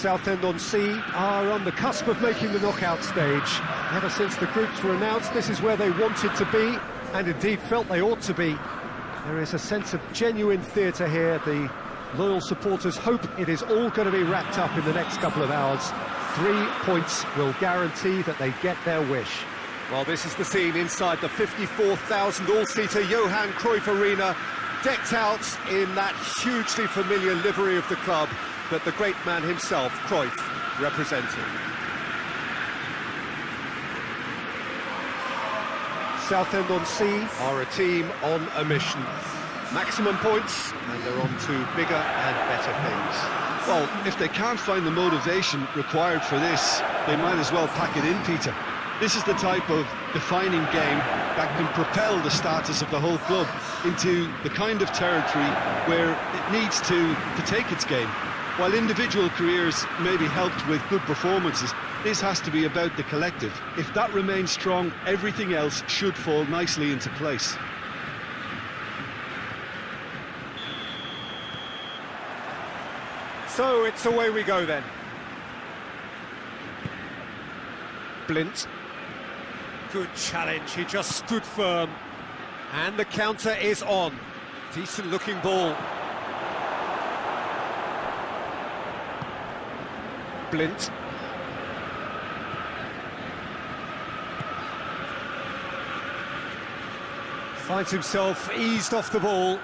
Southend-on-Sea are on the cusp of making the knockout stage. Ever since the groups were announced, this is where they wanted to be, and indeed felt they ought to be. There is a sense of genuine theatre here. The loyal supporters hope it is all going to be wrapped up in the next couple of hours. 3 points will guarantee that they get their wish. Well, this is the scene inside the 54,000 all-seater Johan Cruyff Arena, decked out in that hugely familiar livery of the club that the great man himself, Cruyff, represented. Southend-on-Sea are a team on a mission. Maximum points, and they're on to bigger and better things. Well, if they can't find the motivation required for this, they might as well pack it in, Peter. This is the type of defining game that can propel the status of the whole club into the kind of territory where it needs to take its game. While individual careers may be helped with good performances, this has to be about the collective. If that remains strong, everything else should fall nicely into place. So it's away we go then. Blint. Good challenge, he just stood firm. And the counter is on. Decent looking ball. Blint. Finds himself eased off the ball.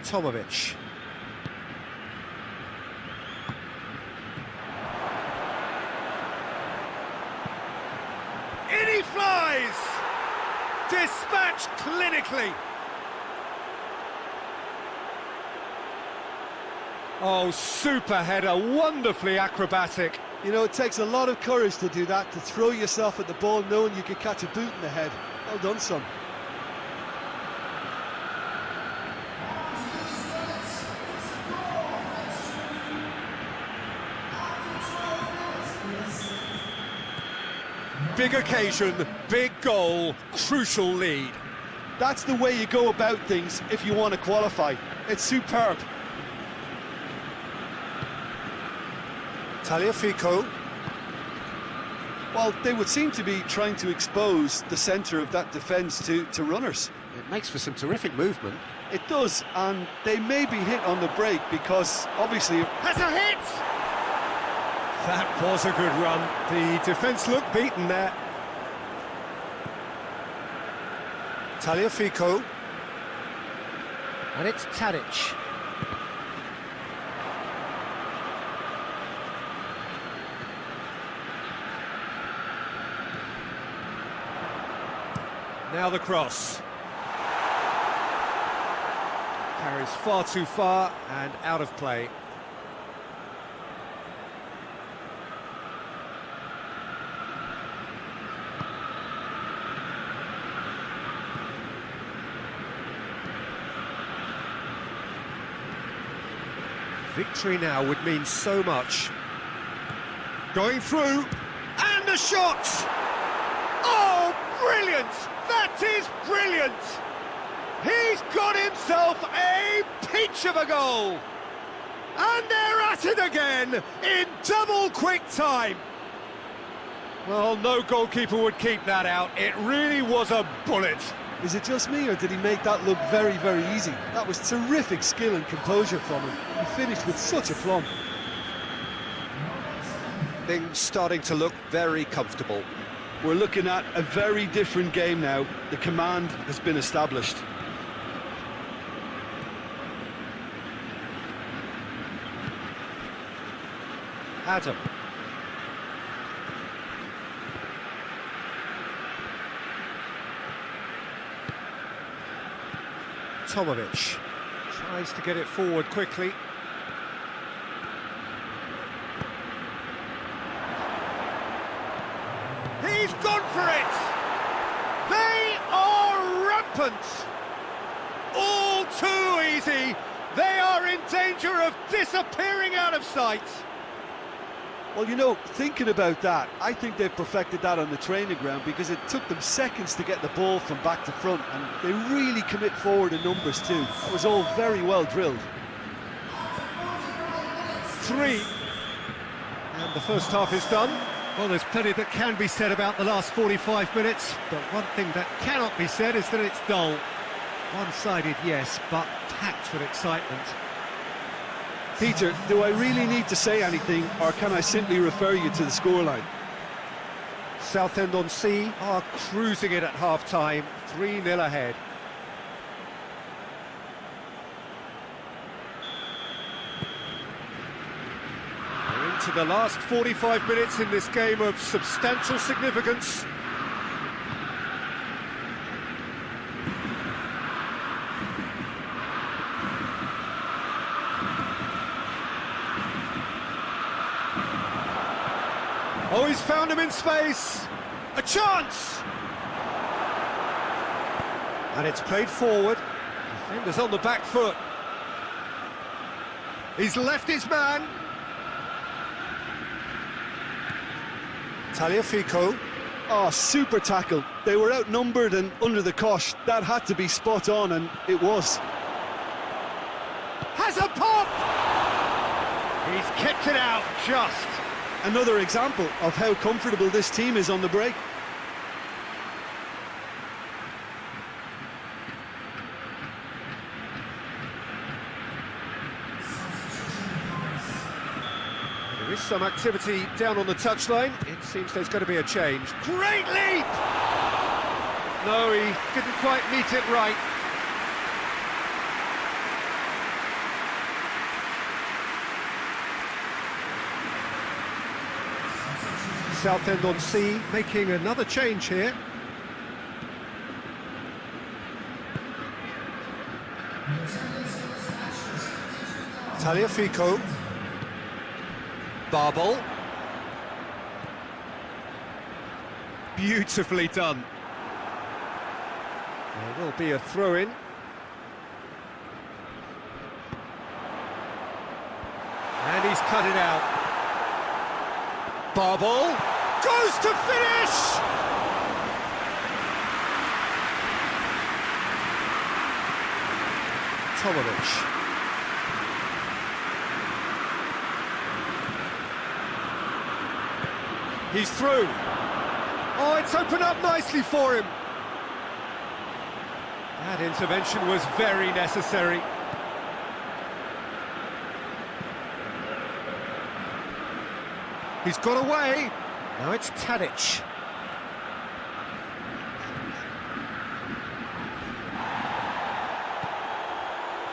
Tomovic. In he flies! Dispatched clinically. Oh, super header, wonderfully acrobatic. You know, it takes a lot of courage to do that, to throw yourself at the ball knowing you could catch a boot in the head. Well done, son. Big occasion, big goal, crucial lead. That's the way you go about things if you want to qualify. It's superb. Tagliafico. Well, they would seem to be trying to expose the centre of that defence to runners. It makes for some terrific movement. It does, and they may be hit on the break because, obviously... Has a hit! That was a good run. The defence looked beaten there. Tagliafico. And it's Tadic. Now the cross. Carries far too far and out of play. Victory now would mean so much. Going through, and the shot! Oh, brilliant! That is brilliant! He's got himself a peach of a goal! And they're at it again, in double quick time! Well, no goalkeeper would keep that out. It really was a bullet. Is it just me, or did he make that look very, very easy? That was terrific skill and composure from him. He finished with such aplomb. Things starting to look very comfortable. We're looking at a very different game now. The command has been established. Adam. Tomovic tries to get it forward quickly. He's gone for it! They are rampant! All too easy! They are in danger of disappearing out of sight! Well, you know, thinking about that, I think they've perfected that on the training ground because it took them seconds to get the ball from back to front, and they really commit forward in numbers too. That was all very well drilled. 3. And the first half is done. Well, there's plenty that can be said about the last 45 minutes, but one thing that cannot be said is that it's dull. One-sided, yes, but packed with excitement. Peter, do I really need to say anything, or can I simply refer you to the scoreline? Southend-on-Sea are cruising it at half-time, 3-0 ahead. We're into the last 45 minutes in this game of substantial significance. Oh, he's found him in space! A chance! And it's played forward. Defender's on the back foot. He's left his man. Tagliafico. Oh, super tackle. They were outnumbered and under the cosh. That had to be spot on, and it was. Has a pop! He's kicked it out, just. Another example of how comfortable this team is on the break. There is some activity down on the touchline. It seems there's going to be a change. Great leap! No, he didn't quite meet it right. Southend-on-Sea making another change here. Tagliafico. Barbel. Beautifully done. There will be a throw-in. And he's cut it out. Barbel goes to finish! Tomovic. He's through. Oh, it's opened up nicely for him. That intervention was very necessary. He's got away. Now it's Tadic.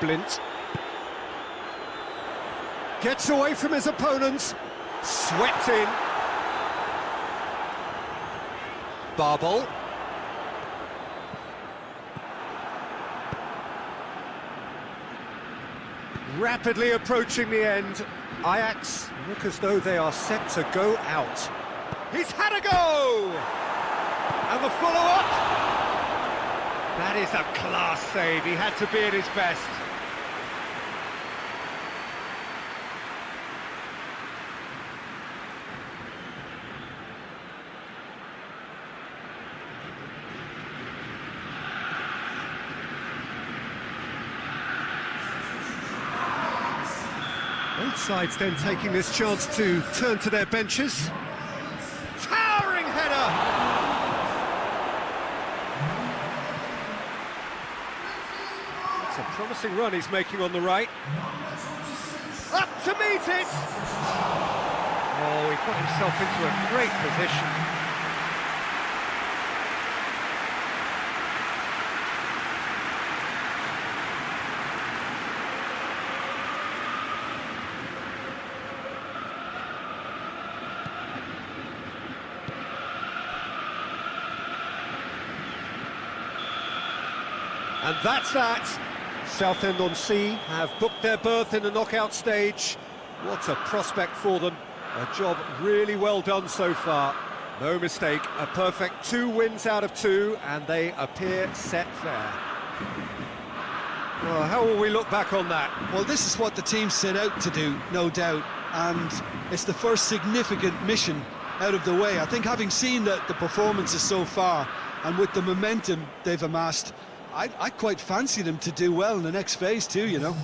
Blint. Gets away from his opponents. Swept in. Barbel. Rapidly approaching the end. Ajax look as though they are set to go out. He's had a go! And the follow-up. That is a class save. He had to be at his best. Both sides then taking this chance to turn to their benches. Towering header! It's a promising run he's making on the right. Up to meet it! Oh, he got himself into a great position. And that's that. Southend-on-Sea have booked their berth in the knockout stage. What a prospect for them. A job really well done so far. No mistake, a perfect 2 wins out of 2, and they appear set fair. Well, how will we look back on that? Well, this is what the team set out to do, no doubt, and it's the first significant mission out of the way. I think having seen the performances so far, and with the momentum they've amassed, I quite fancy them to do well in the next phase too, you know.